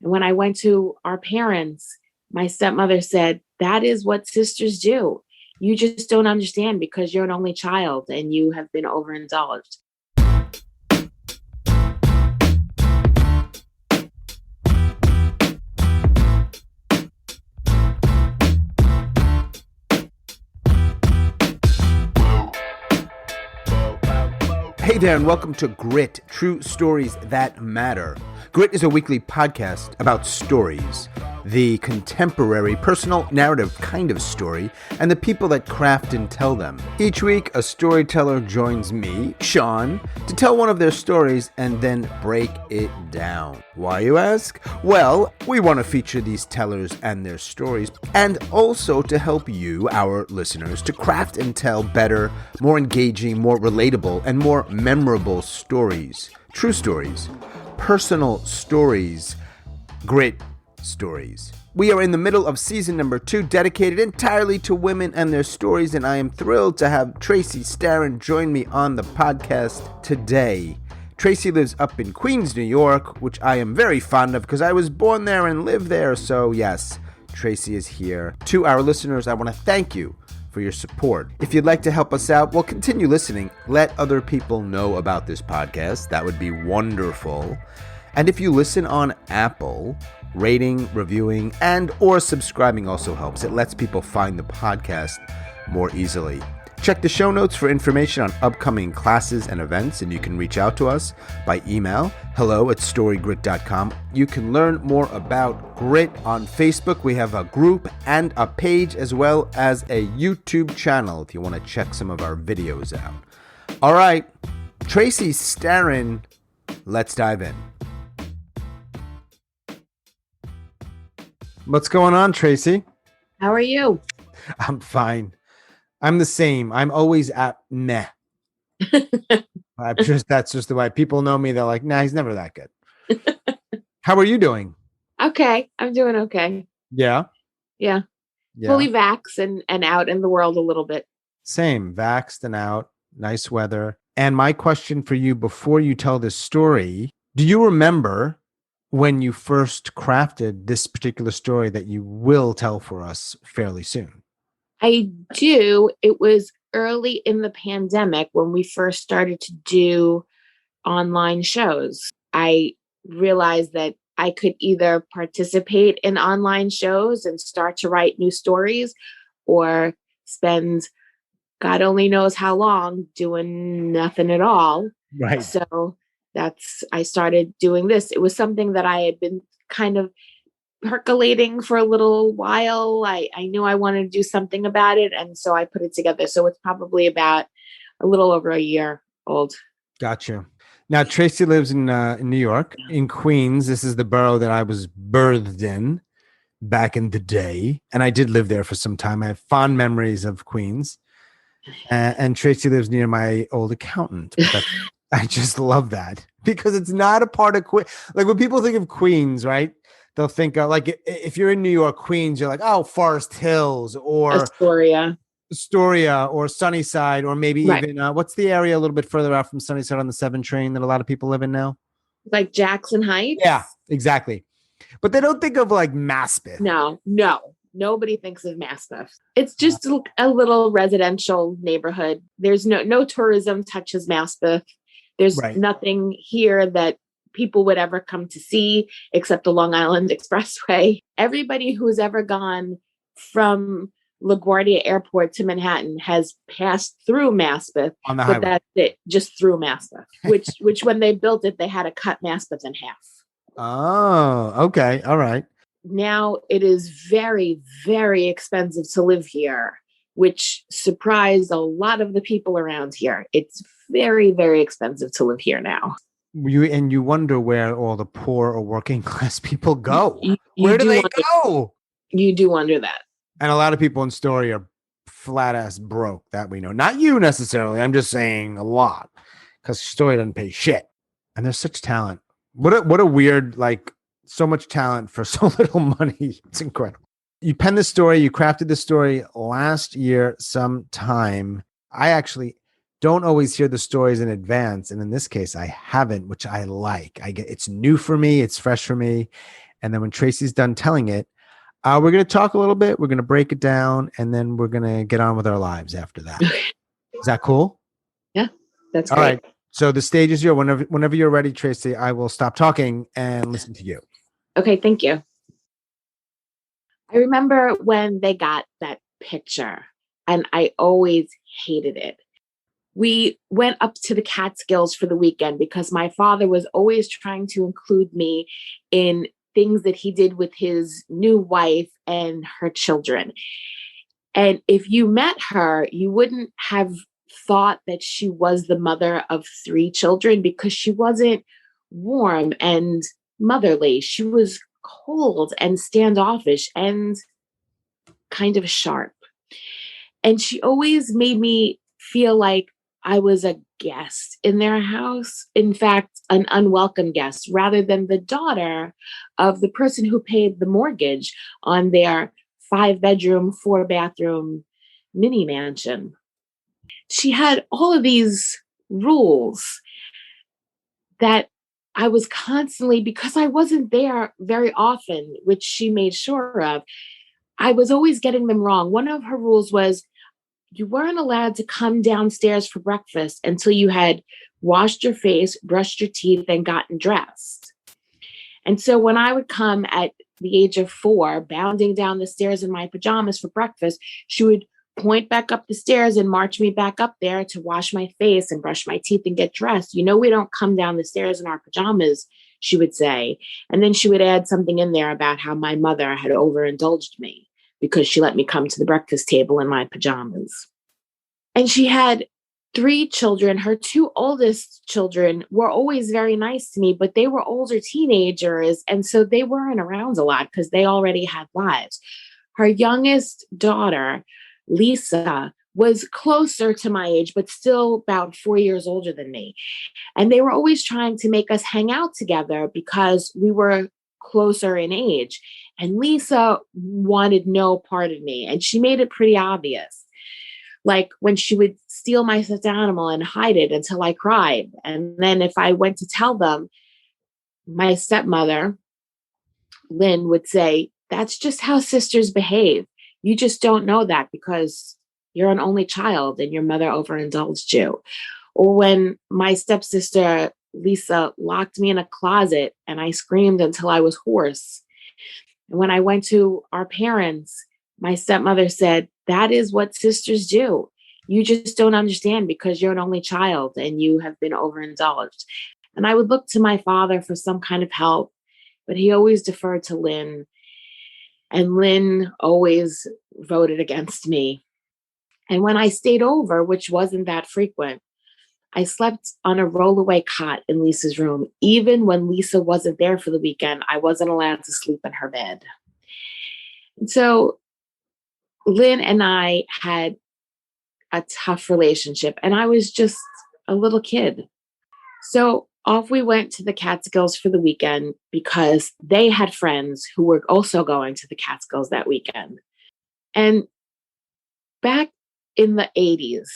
And when I went to our parents, my stepmother said, that is what sisters do. You just don't understand because you're an only child and you have been overindulged. Hey there, and welcome to Grit, True Stories That Matter. Grit is a weekly podcast about stories, the contemporary, personal, narrative kind of story, and the people that craft and tell them. Each week, a storyteller joins me, Sean, to tell one of their stories and then break it down. Why, you ask? Well, we want to feature these tellers and their stories, and also to help you, our listeners, to craft and tell better, more engaging, more relatable, and more memorable stories. True stories. Personal stories. Grit stories. We are in the middle of season number 2, dedicated entirely to women and their stories, and I am thrilled to have Tracey Starin join me on the podcast today. Tracey lives up in Queens, New York, which I am very fond of because I was born there and live there, so yes, Tracey is here. To our listeners, I want to thank you for your support. If you'd like to help us out, well, continue listening. Let other people know about this podcast. That would be wonderful. And if you listen on Apple, rating, reviewing, and or subscribing also helps. It lets people find the podcast more easily. Check the show notes for information on upcoming classes and events, and you can reach out to us by email, hello@storygrit.com. You can learn more about Grit on Facebook. We have a group and a page, as well as a YouTube channel if you want to check some of our videos out. All right, Tracey Starin, let's dive in. What's going on, Tracey? How are you? I'm fine. I'm the same. I'm always at meh. That's just the way people know me. They're like, nah, he's never that good. How are you doing? Okay. I'm doing okay. Yeah. Fully vaxxed and out in the world a little bit. Same. Vaxxed and out. Nice weather. And my question for you before you tell this story, do you remember when you first crafted this particular story that you will tell for us fairly soon? I do. It was early in the pandemic when we first started to do online shows. I realized that I could either participate in online shows and start to write new stories or spend God only knows how long doing nothing at all. Right. So I started doing this. It was something that I had been kind of percolating for a little while. I knew I wanted to do something about it. And so I put it together. So it's probably about a little over a year old. Gotcha. Now, Tracey lives in New York, in Queens. This is the borough that I was birthed in back in the day. And I did live there for some time. I have fond memories of Queens. And Tracey lives near my old accountant. I just love that because it's not a part of Queens. Like when people think of Queens, right? They'll think of like if you're in New York, Queens, you're like, oh, Forest Hills or Astoria or Sunnyside, or maybe even what's the area a little bit further out from Sunnyside on the 7 train that a lot of people live in now? Like Jackson Heights? Yeah, exactly. But they don't think of like Maspeth. No. Nobody thinks of Maspeth. It's just a little residential neighborhood. There's no tourism touches Maspeth. There's nothing here that people would ever come to see except the Long Island Expressway. Everybody who's ever gone from LaGuardia Airport to Manhattan has passed through Maspeth, on the highway. That's it, just through Maspeth, which when they built it, they had to cut Maspeth in half. Oh, okay. All right. Now it is very, very expensive to live here, which surprised a lot of the people around here. It's very, very expensive to live here now. You wonder where all the poor or working class people go. Where do they go? You do wonder that. And a lot of people in Story are flat ass broke, that we know. Not you necessarily. I'm just saying a lot because Story doesn't pay shit. And there's such talent. What a weird, like, so much talent for so little money. It's incredible. You penned the story. You crafted the story last year sometime. I actually don't always hear the stories in advance. And in this case, I haven't, which I like. It's new for me. It's fresh for me. And then when Tracey's done telling it, we're going to talk a little bit. We're going to break it down, and then we're going to get on with our lives after that. Is that cool? Yeah, that's all great. right. So the stage is yours. Whenever you're ready, Tracey, I will stop talking and listen to you. Okay, thank you. I remember when they got that picture, and I always hated it. We went up to the Catskills for the weekend because my father was always trying to include me in things that he did with his new wife and her children. And if you met her, you wouldn't have thought that she was the mother of 3 children because she wasn't warm and motherly. She was cold and standoffish and kind of sharp. And she always made me feel like I was a guest in their house. In fact, an unwelcome guest rather than the daughter of the person who paid the mortgage on their 5-bedroom, 4-bathroom mini mansion. She had all of these rules that I was constantly, because I wasn't there very often, which she made sure of, I was always getting them wrong. One of her rules was you weren't allowed to come downstairs for breakfast until you had washed your face, brushed your teeth, and gotten dressed. And so when I would come at the age of 4, bounding down the stairs in my pajamas for breakfast, she would point back up the stairs and march me back up there to wash my face and brush my teeth and get dressed. You know, we don't come down the stairs in our pajamas, she would say. And then she would add something in there about how my mother had overindulged me because she let me come to the breakfast table in my pajamas. And she had 3 children. Her 2 oldest children were always very nice to me, but they were older teenagers. And so they weren't around a lot because they already had lives. Her youngest daughter, Lisa, was closer to my age, but still about 4 years older than me. And they were always trying to make us hang out together because we were closer in age. And Lisa wanted no part of me. And she made it pretty obvious. Like when she would steal my stuffed animal and hide it until I cried. And then if I went to tell them, my stepmother, Lynn, would say, that's just how sisters behave. You just don't know that because you're an only child and your mother overindulged you. Or when my stepsister, Lisa, locked me in a closet and I screamed until I was hoarse. And when I went to our parents, my stepmother said, that is what sisters do. You just don't understand because you're an only child and you have been overindulged. And I would look to my father for some kind of help, but he always deferred to Lynn. And Lynn always voted against me. And when I stayed over, which wasn't that frequent, I slept on a rollaway cot in Lisa's room. Even when Lisa wasn't there for the weekend, I wasn't allowed to sleep in her bed. And so Lynn and I had a tough relationship, and I was just a little kid. So off we went to the Catskills for the weekend because they had friends who were also going to the Catskills that weekend. And back in the 80s,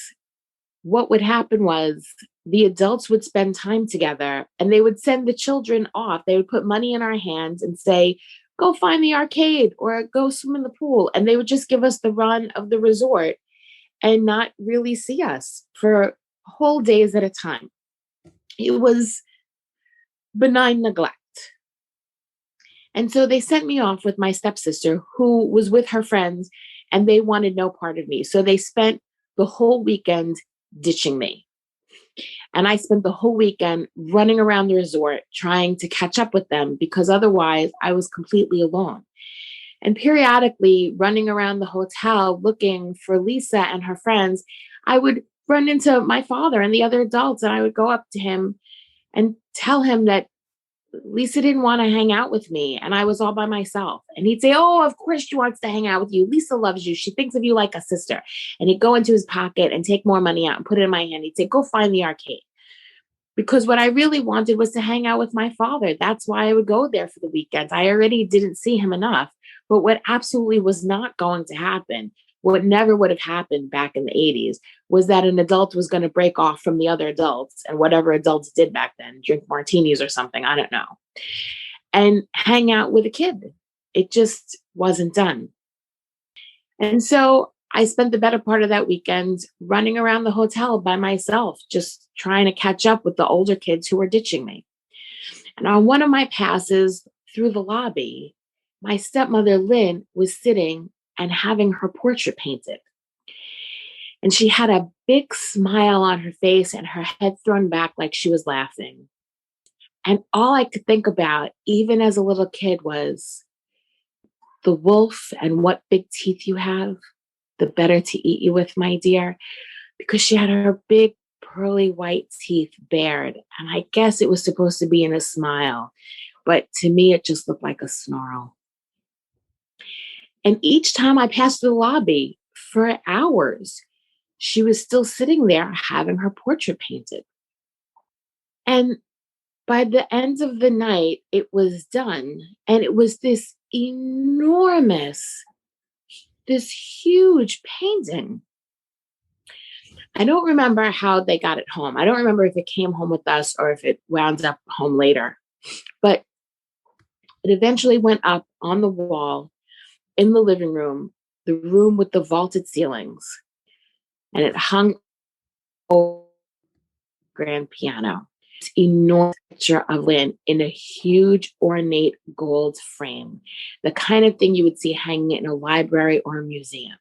what would happen was the adults would spend time together and they would send the children off. They would put money in our hands and say, go find the arcade or go swim in the pool. And they would just give us the run of the resort and not really see us for whole days at a time. It was benign neglect. And so they sent me off with my stepsister who was with her friends and they wanted no part of me. So they spent the whole weekend ditching me. And I spent the whole weekend running around the resort trying to catch up with them because otherwise I was completely alone. And periodically running around the hotel looking for Lisa and her friends, I would run into my father and the other adults and I would go up to him and tell him that Lisa didn't want to hang out with me and I was all by myself. And he'd say, oh, of course she wants to hang out with you. Lisa loves you. She thinks of you like a sister. And he'd go into his pocket and take more money out and put it in my hand. He'd say, go find the arcade. Because what I really wanted was to hang out with my father. That's why I would go there for the weekends. I already didn't see him enough. But what absolutely was not going to happen, what never would have happened back in the 80s, was that an adult was going to break off from the other adults and whatever adults did back then, drink martinis or something, I don't know. and hang out with a kid. It just wasn't done. And so I spent the better part of that weekend running around the hotel by myself, just trying to catch up with the older kids who were ditching me. And on one of my passes through the lobby, my stepmother, Lynn, was sitting and having her portrait painted. And she had a big smile on her face and her head thrown back like she was laughing. And all I could think about, even as a little kid, was the wolf and what big teeth you have, the better to eat you with, my dear, because she had her big pearly white teeth bared. And I guess it was supposed to be in a smile, but to me, it just looked like a snarl. And each time I passed the lobby for hours, she was still sitting there having her portrait painted. And by the end of the night, it was done. And it was this huge painting. I don't remember how they got it home. I don't remember if it came home with us or if it wound up home later. But it eventually went up on the wall in the living room, the room with the vaulted ceilings. And it hung over the grand piano. This enormous picture of Lynn in a huge ornate gold frame, the kind of thing you would see hanging in a library or a museum.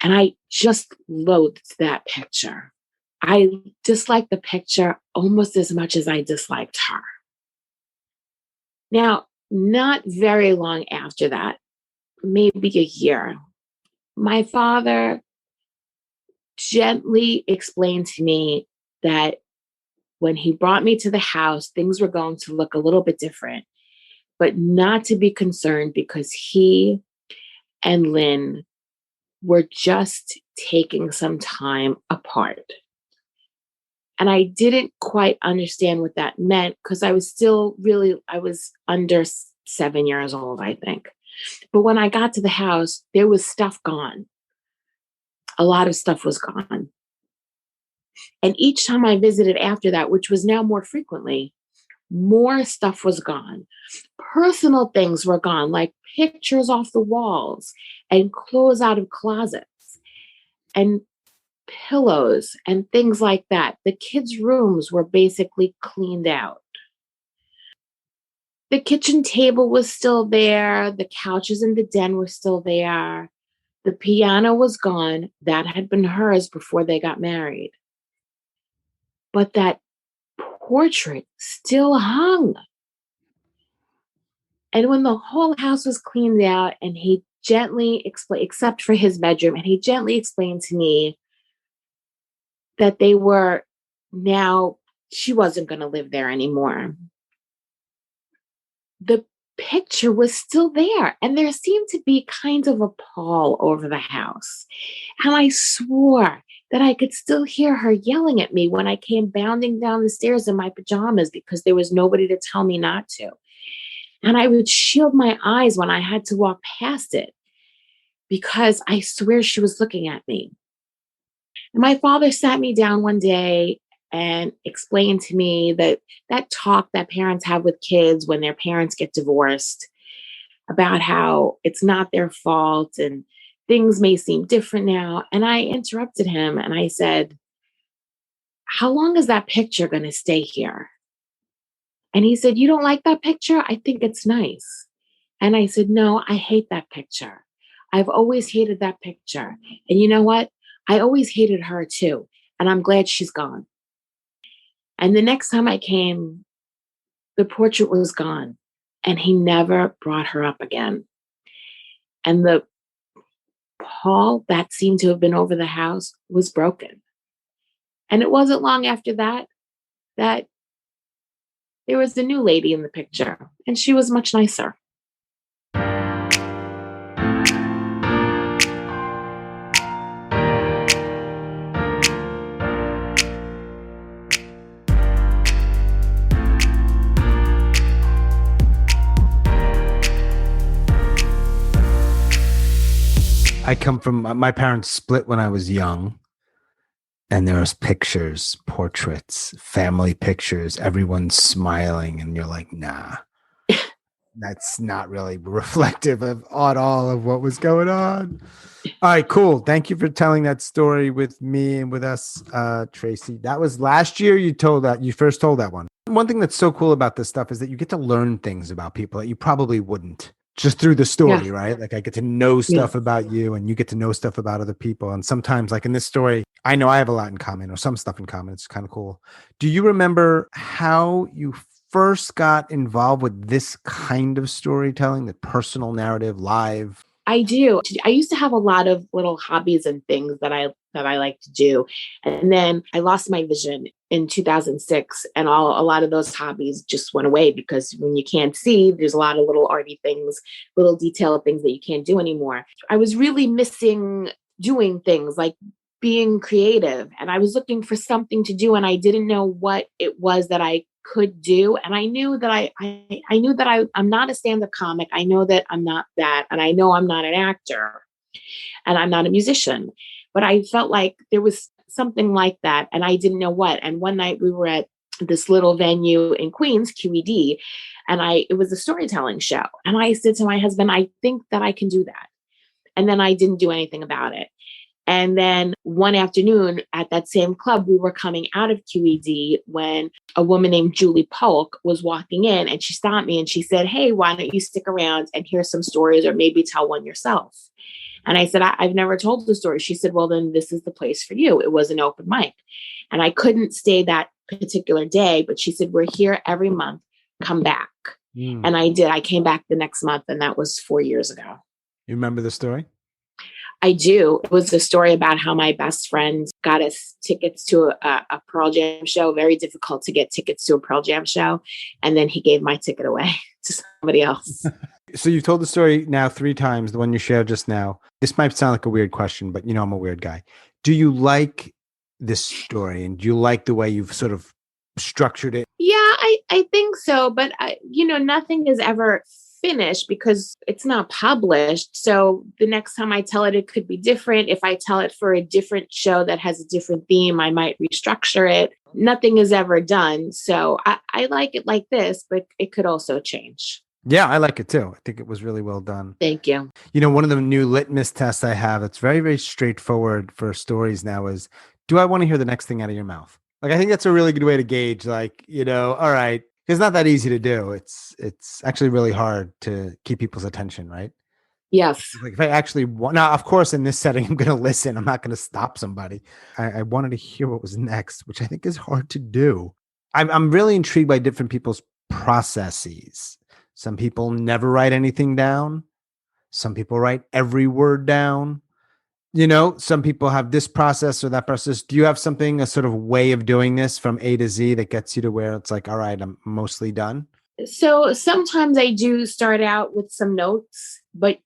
And I just loathed that picture. I disliked the picture almost as much as I disliked her. Now, not very long after that, maybe a year, my father gently explained to me that when he brought me to the house, things were going to look a little bit different, but not to be concerned because he and Lynn were just taking some time apart. And I didn't quite understand what that meant because I was under 7 years old, I think. But when I got to the house, there was stuff gone. A lot of stuff was gone. And each time I visited after that, which was now more frequently, more stuff was gone. Personal things were gone, like pictures off the walls and clothes out of closets and pillows and things like that. The kids' rooms were basically cleaned out. The kitchen table was still there. The couches in the den were still there. The piano was gone. That had been hers before they got married. But that portrait still hung. And when the whole house was cleaned out and he gently explained, except for his bedroom, and he gently explained to me that she wasn't going to live there anymore. The picture was still there, and there seemed to be kind of a pall over the house. And I swore that I could still hear her yelling at me when I came bounding down the stairs in my pajamas because there was nobody to tell me not to. And I would shield my eyes when I had to walk past it because I swear she was looking at me. And my father sat me down one day and explained to me that talk that parents have with kids when their parents get divorced about how it's not their fault and things may seem different now. And I interrupted him and I said, "How long is that picture going to stay here?" And he said, "You don't like that picture? I think it's nice." And I said, "No, I hate that picture. I've always hated that picture. And you know what? I always hated her too. And I'm glad she's gone." And the next time I came, the portrait was gone. And he never brought her up again. And the pall that seemed to have been over the house was broken. And it wasn't long after that there was a new lady in the picture, and she was much nicer. I come from, my parents split when I was young, and there was pictures, portraits, family pictures, everyone's smiling, and you're like, nah, That's not really reflective of at all of what was going on. All right, cool. Thank you for telling that story with me and with us, Tracey. That was last year you first told that one. One thing that's so cool about this stuff is that you get to learn things about people that you probably wouldn't just through the story, right? Like I get to know stuff about you and you get to know stuff about other people. And sometimes like in this story, I know I have a lot in common or some stuff in common. It's kind of cool. Do you remember how you first got involved with this kind of storytelling, the personal narrative, live? I do. I used to have a lot of little hobbies and things that I like to do. And then I lost my vision in 2006 and a lot of those hobbies just went away because when you can't see, there's a lot of little arty things, little detailed things that you can't do anymore. I was really missing doing things like being creative, and I was looking for something to do and I didn't know what it was that I could do. And I knew that I knew that I'm not a stand-up comic. I know that I'm not that. And I know I'm not an actor and I'm not a musician, but I felt like there was something like that. And I didn't know what. And one night we were at this little venue in Queens, QED, and it was a storytelling show. And I said to my husband, I think that I can do that. And then I didn't do anything about it. And then one afternoon at that same club, we were coming out of QED when a woman named Julie Polk was walking in and she stopped me and she said, hey, why don't you stick around and hear some stories or maybe tell one yourself? And I said, I've never told the story. She said, well, then this is the place for you. It was an open mic. And I couldn't stay that particular day, but she said, we're here every month. Come back. And I did. I came back the next month and that was 4 years ago. You remember the story? I do. It was a story about how my best friend got us tickets to a Pearl Jam show. Very difficult to get tickets to a Pearl Jam show. And then he gave my ticket away to somebody else. So you've told the story now 3 times, the one you shared just now. This might sound like a weird question, but I'm a weird guy. Do you like this story? And do you like the way you've sort of structured it? Yeah, I think so. But, nothing is ever finished because it's not published. So the next time I tell it, it could be different. If I tell it for a different show that has a different theme, I might restructure it. Nothing is ever done. So I like it like this, but it could also change. Yeah, I like it too. I think it was really well done. Thank you. One of the new litmus tests I have that's very, very straightforward for stories now is, do I want to hear the next thing out of your mouth? Like, I think that's a really good way to gauge, like, all right. It's not that easy to do. It's actually really hard to keep people's attention, right? Yes. Like if I actually want, now, of course, in this setting, I'm going to listen. I'm not going to stop somebody. I wanted to hear what was next, which I think is hard to do. I'm really intrigued by different people's processes. Some people never write anything down. Some people write every word down. Some people have this process or that process. Do you have something, a sort of way of doing this from A to Z that gets you to where it's like, all right, I'm mostly done? So sometimes I do start out with some notes, but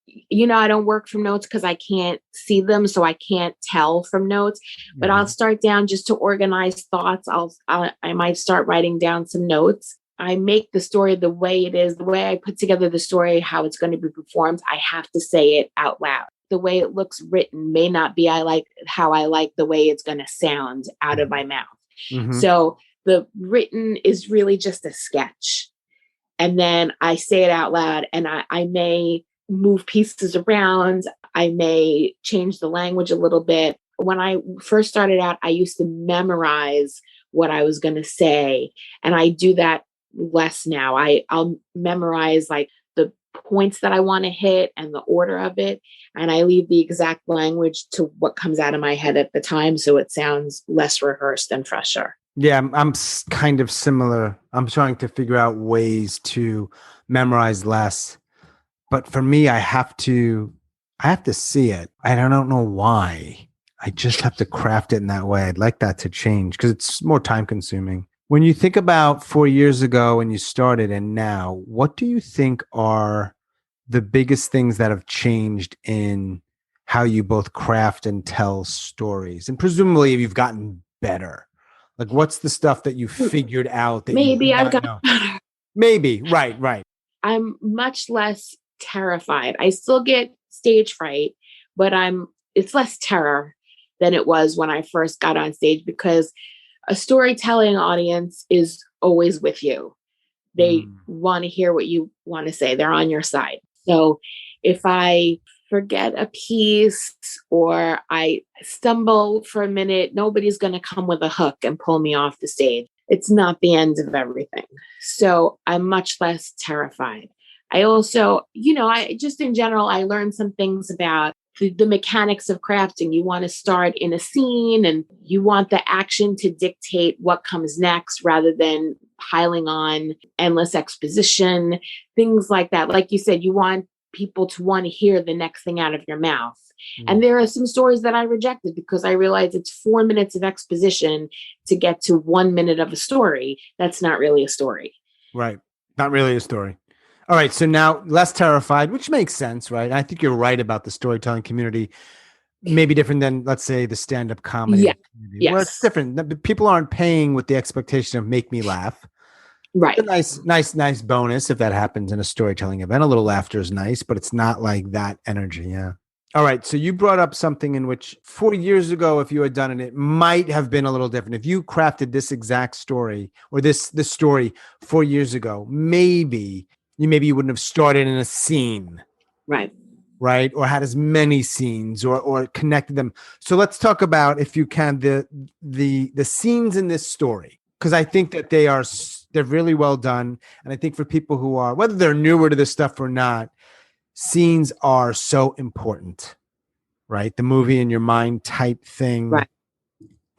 I don't work from notes because I can't see them. So I can't tell from notes, but I'll start down just to organize thoughts. I might start writing down some notes. I make the story the way it is, the way I put together the story, how it's going to be performed. I have to say it out loud. The way it looks written may not be how I like the way it's going to sound out of my mouth. So the written is really just a sketch. And then I say it out loud and I may move pieces around. I may change the language a little bit. When I first started out, I used to memorize what I was going to say. And I do that less now. I'll memorize like the points that I want to hit and the order of it. And I leave the exact language to what comes out of my head at the time. So it sounds less rehearsed and fresher. Yeah, I'm kind of similar. I'm trying to figure out ways to memorize less. But for me, I have to see it. And I don't know why. I just have to craft it in that way. I'd like that to change because it's more time consuming. When you think about 4 years ago when you started and now, what do you think are the biggest things that have changed in how you both craft and tell stories? And presumably you've gotten better. Like what's the stuff that you figured out that maybe I've got better. Maybe. Right. I'm much less terrified. I still get stage fright, but it's less terror than it was when I first got on stage because a storytelling audience is always with you. They want to hear what you want to say. They're on your side. So if I forget a piece or I stumble for a minute, nobody's going to come with a hook and pull me off the stage. It's not the end of everything. So I'm much less terrified. I also, I just in general, I learned some things about the mechanics of crafting. You want to start in a scene and you want the action to dictate what comes next rather than piling on endless exposition, things like that. Like you said, you want people to want to hear the next thing out of your mouth. And there are some stories that I rejected because I realized it's 4 minutes of exposition to get to 1 minute of a story. That's not really a story. Right. Not really a story. All right. So now less terrified, which makes sense, right? I think you're right about the storytelling community. Maybe different than, let's say, the stand-up comedy community. Yes. Well, it's different. People aren't paying with the expectation of make me laugh. Right. It's a nice bonus if that happens in a storytelling event. A little laughter is nice, but it's not like that energy. Yeah. All right. So you brought up something in which 4 years ago, if you had done it, it might have been a little different. If you crafted this exact story or this story 4 years ago, maybe you wouldn't have started in a scene. Right. Or had as many scenes or connected them. So let's talk about, if you can, the scenes in this story, because I think that they're really well done. And I think for people who are, whether they're newer to this stuff or not, scenes are so important, right? The movie in your mind type thing. Right.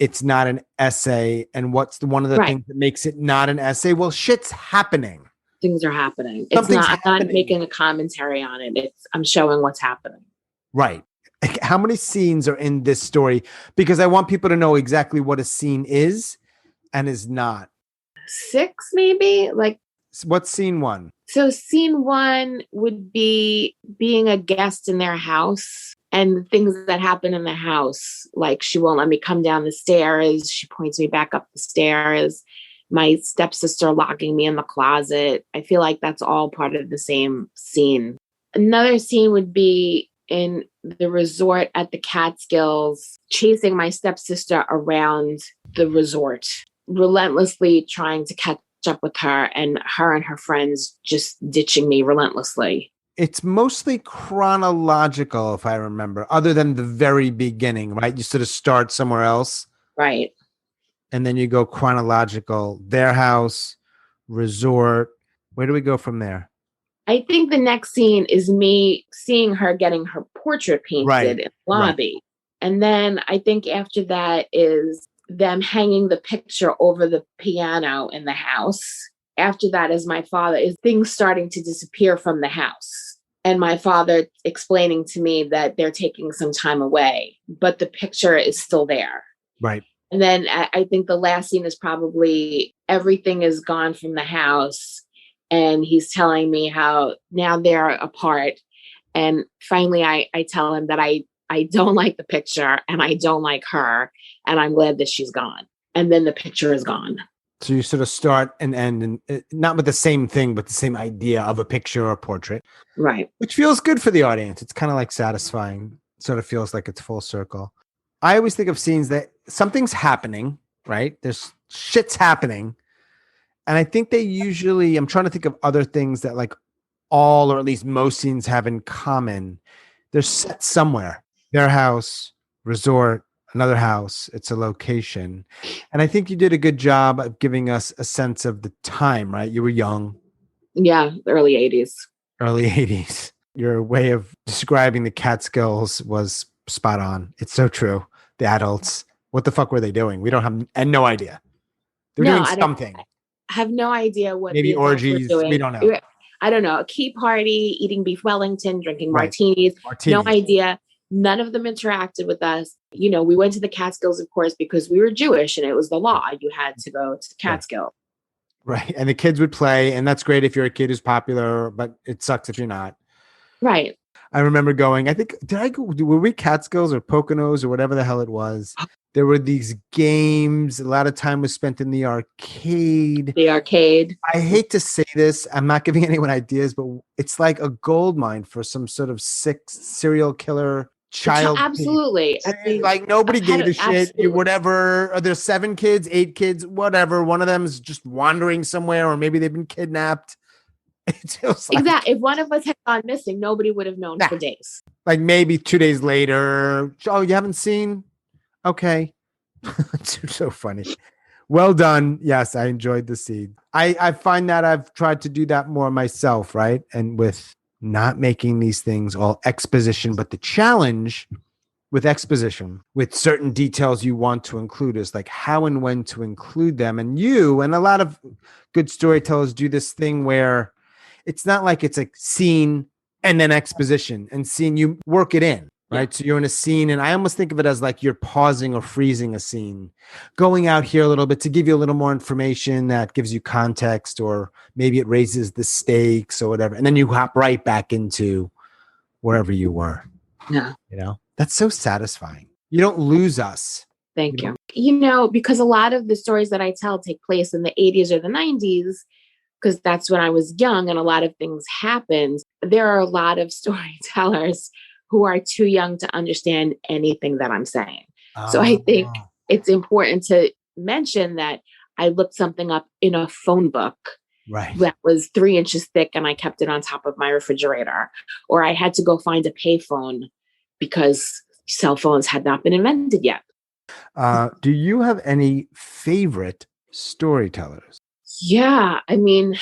It's not an essay. And what's one of the things that makes it not an essay? Well, shit's happening. Things are happening. I'm not making a commentary on it. I'm showing what's happening. Right. How many scenes are in this story? Because I want people to know exactly what a scene is and is not. 6, maybe? Like, what's scene 1? So scene 1 would be being a guest in their house and things that happen in the house. Like, she won't let me come down the stairs. She points me back up the stairs. My stepsister locking me in the closet. I feel like that's all part of the same scene. Another scene would be in the resort at the Catskills, chasing my stepsister around the resort, relentlessly trying to catch up with her and her friends just ditching me relentlessly. It's mostly chronological, if I remember, other than the very beginning, right? You sort of start somewhere else. Right. And then you go chronological, their house, resort. Where do we go from there? I think the next scene is me seeing her getting her portrait painted in the lobby. Right. And then I think after that is them hanging the picture over the piano in the house. After that is my father, is things starting to disappear from the house. And my father explaining to me that they're taking some time away, but the picture is still there. Right. And then I think the last scene is probably everything is gone from the house. And he's telling me how now they're apart. And finally, I tell him that I don't like the picture and I don't like her. And I'm glad that she's gone. And then the picture is gone. So you sort of start and end, and not with the same thing, but the same idea of a picture or a portrait. Right. Which feels good for the audience. It's kind of like satisfying. Sort of feels like it's full circle. I always think of scenes that something's happening, right? There's shit's happening. And I think they usually, I'm trying to think of other things that like all, or at least most scenes have in common. They're set somewhere, their house, resort, another house. It's a location. And I think you did a good job of giving us a sense of the time, right? You were young. Yeah. Early 80s. Early 80s. Your way of describing the Catskills was spot on. It's so true. The adults, what the fuck were they doing? We don't have, and no idea. They were doing something. I have no idea what. Maybe orgies. We don't know. I don't know. A key party, eating beef Wellington, drinking martinis. No idea. None of them interacted with us. You know, we went to the Catskills, of course, because we were Jewish and it was the law. You had to go to the Catskill. Right. And the kids would play. And that's great if you're a kid who's popular, but it sucks if you're not. Right. I remember going, I think, were we Catskills or Poconos or whatever the hell it was? There were these games. A lot of time was spent in the arcade. I hate to say this. I'm not giving anyone ideas, but it's like a gold mine for some sort of sick serial killer child. Absolutely. I mean, like nobody gave a shit. Absolutely. Whatever. Are there 7 kids, 8 kids, whatever? One of them is just wandering somewhere, or maybe they've been kidnapped. It feels like, exactly. If one of us had gone missing, nobody would have known for days. like maybe 2 days later. Oh, you haven't seen? Okay. It's so funny. Well done. Yes, I enjoyed the seed. I find that I've tried to do that more myself, right? And with not making these things all exposition, but the challenge with exposition, with certain details you want to include, is like how and when to include them. And you and a lot of good storytellers do this thing where it's not like it's like scene and then exposition, and scene, you work it in, right? Yeah. So you're in a scene, and I almost think of it as like you're pausing or freezing a scene, going out here a little bit to give you a little more information that gives you context, or maybe it raises the stakes or whatever. And then you hop right back into wherever you were. Yeah. You know, that's so satisfying. You don't lose us. Thank you. You know, because a lot of the stories that I tell take place in the 80s or the 90s, because that's when I was young and a lot of things happened. There are a lot of storytellers who are too young to understand anything that I'm saying. So I think it's important to mention that I looked something up in a phone book that was 3 inches thick and I kept it on top of my refrigerator, or I had to go find a payphone because cell phones had not been invented yet. Do you have any favorite storytellers? Yeah, I mean,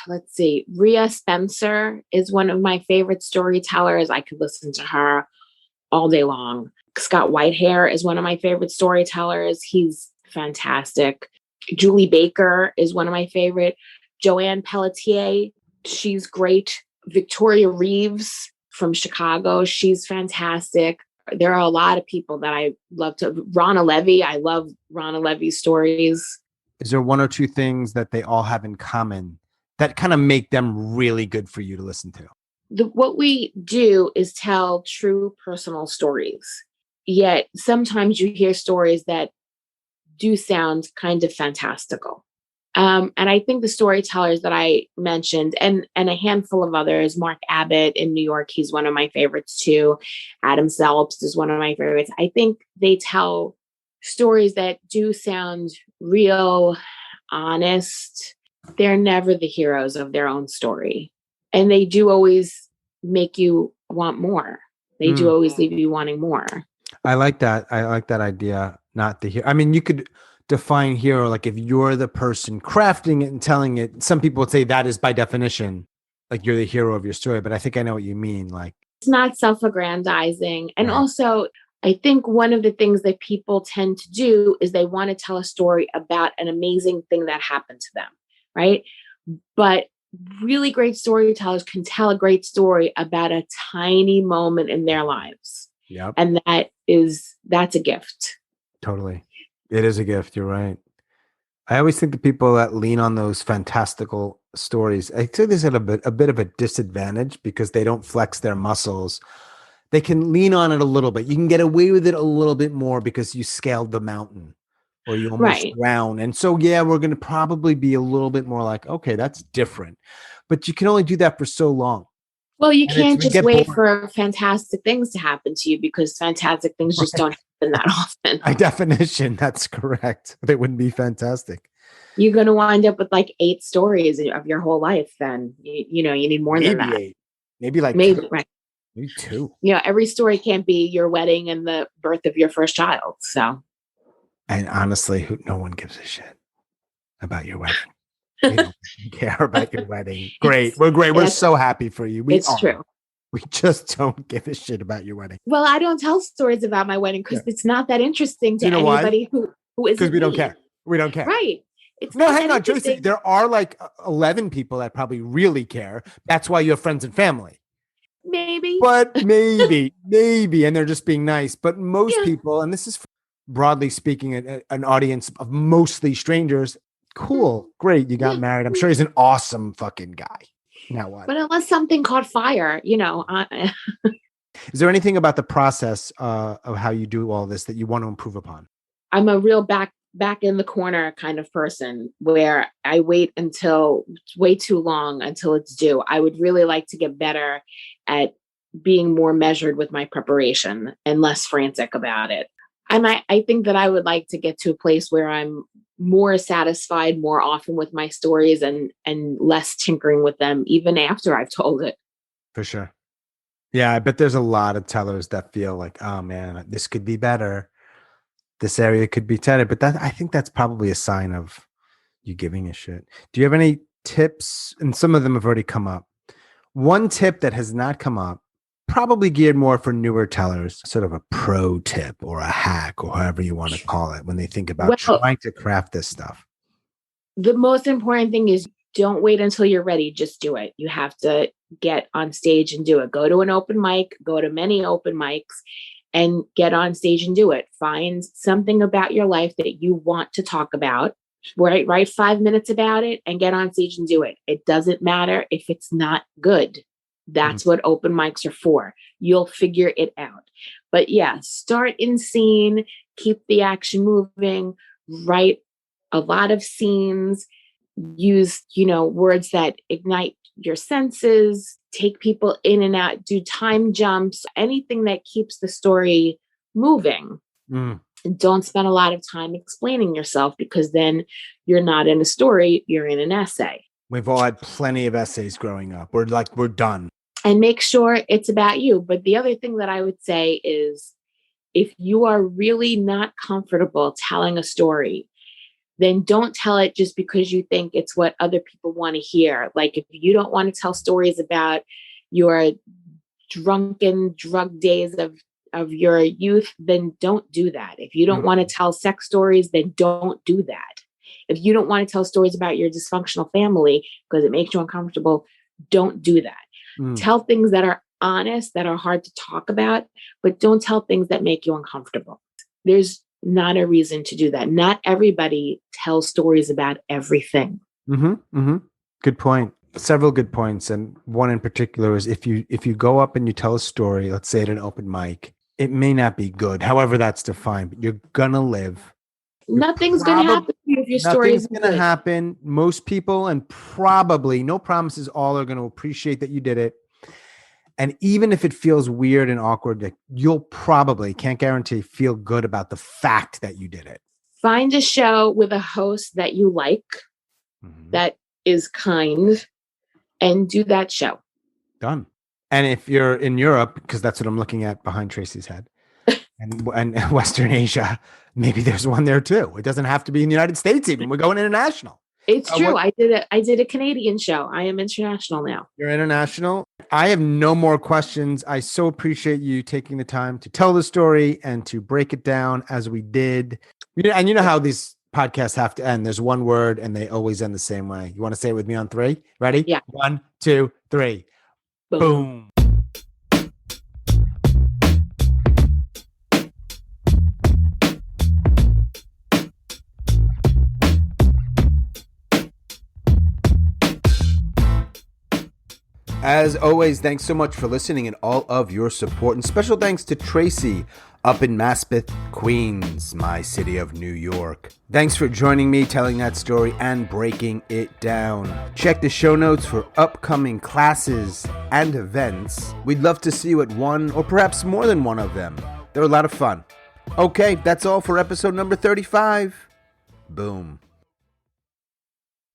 let's see. Rhea Spencer is one of my favorite storytellers. I could listen to her all day long. Scott Whitehair is one of my favorite storytellers. He's fantastic. Julie Baker is one of my favorite. Joanne Pelletier, she's great. Victoria Reeves from Chicago, she's fantastic. There are a lot of people that I love to. Rana Levy, I love Rana Levy's stories. Is there 1 or 2 things that they all have in common that kind of make them really good for you to listen to? What we do is tell true personal stories. Yet sometimes you hear stories that do sound kind of fantastical. And I think the storytellers that I mentioned, and a handful of others, Mark Abbott in New York, he's one of my favorites too. Adam Selps is one of my favorites. I think they tell stories that do sound real, honest. They're never the heroes of their own story. And they do always make you want more. They do always leave you wanting more. I like that. I like that idea. Not the hero. I mean, you could define hero, like if you're the person crafting it and telling it, some people would say that is by definition, like you're the hero of your story. But I think I know what you mean. Like, it's not self-aggrandizing. And also, I think one of the things that people tend to do is they want to tell a story about an amazing thing that happened to them, right? But really great storytellers can tell a great story about a tiny moment in their lives. Yep. And that's a gift. Totally. It is a gift. You're right. I always think the people that lean on those fantastical stories, I think there's a bit of a disadvantage because they don't flex their muscles. They can lean on it a little bit. You can get away with it a little bit more because you scaled the mountain or you almost drown. And so, yeah, we're going to probably be a little bit more like, okay, that's different. But you can only do that for so long. Well, you can't just wait for fantastic things to happen to you because fantastic things just don't happen that often. By definition, that's correct. They wouldn't be fantastic. You're going to wind up with like 8 stories of your whole life. Then, you need more than that. 8. Maybe 2. Right. Maybe 2. Every story can't be your wedding and the birth of your first child. So, and honestly, no one gives a shit about your wedding. They don't care about your wedding. Great. We're great. We're so happy for you. It's true. We just don't give a shit about your wedding. Well, I don't tell stories about my wedding because it's not that interesting to anybody who isn't. Because we don't care. We don't care. Right. Hang on, Tracey. There are like 11 people that probably really care. That's why you have friends and family. Maybe. But maybe, and they're just being nice. But most people, and this is broadly speaking, an audience of mostly strangers. Cool. Great. You got married. I'm sure he's an awesome fucking guy. Now what? But unless something caught fire, Is there anything about the process of how you do all this that you want to improve upon? I'm a real back in the corner kind of person where I wait until way too long until it's due. I would really like to get better at being more measured with my preparation and less frantic about it. And I think that I would like to get to a place where I'm more satisfied more often with my stories and less tinkering with them even after I've told it. For sure. Yeah, I bet there's a lot of tellers that feel like, oh man, this could be better. This area could be better. But I think that's probably a sign of you giving a shit. Do you have any tips? And some of them have already come up. One tip that has not come up, probably geared more for newer tellers, sort of a pro tip or a hack or however you want to call it when they think about trying to craft this stuff. The most important thing is don't wait until you're ready. Just do it. You have to get on stage and do it. Go to an open mic, go to many open mics and get on stage and do it. Find something about your life that you want to talk about. Write 5 minutes about it and get on stage and do it. It doesn't matter if it's not good. That's what open mics are for. You'll figure it out. But yeah, start in scene, keep the action moving, write a lot of scenes, use, words that ignite your senses, take people in and out, do time jumps, anything that keeps the story moving. And don't spend a lot of time explaining yourself because then you're not in a story, you're in an essay. We've all had plenty of essays growing up. We're done. And make sure it's about you. But the other thing that I would say is if you are really not comfortable telling a story, then don't tell it just because you think it's what other people want to hear. Like if you don't want to tell stories about your drunken drug days of your youth, then don't do that. If you don't want to tell sex stories, then don't do that. If you don't want to tell stories about your dysfunctional family because it makes you uncomfortable, don't do that. Tell things that are honest, that are hard to talk about, but don't tell things that make you uncomfortable. There's not a reason to do that. Not everybody tells stories about everything. Good point. Several good points. And one in particular is if you go up and you tell a story, let's say at an open mic, it may not be good. However, that's defined, but you're going to live. Nothing's going to happen to you if your story is going to happen. Most people, and probably no promises, all are going to appreciate that you did it. And even if it feels weird and awkward, you'll probably, can't guarantee, feel good about the fact that you did it. Find a show with a host that you like, that is kind, and do that show. Done. And if you're in Europe, because that's what I'm looking at behind Tracey's head, and Western Asia, maybe there's one there too. It doesn't have to be in the United States even. We're going international. It's true. I did a Canadian show. I am international now. You're international. I have no more questions. I so appreciate you taking the time to tell the story and to break it down as we did. And you know how these podcasts have to end. There's one word and they always end the same way. You want to say it with me on 3? Ready? Yeah. 1, 2, 3. Boom. As always, thanks so much for listening and all of your support. And special thanks to Tracey up in Maspeth, Queens, my city of New York. Thanks for joining me, telling that story and breaking it down. Check the show notes for upcoming classes and events. We'd love to see you at one or perhaps more than one of them. They're a lot of fun. Okay, that's all for episode number 35. Boom.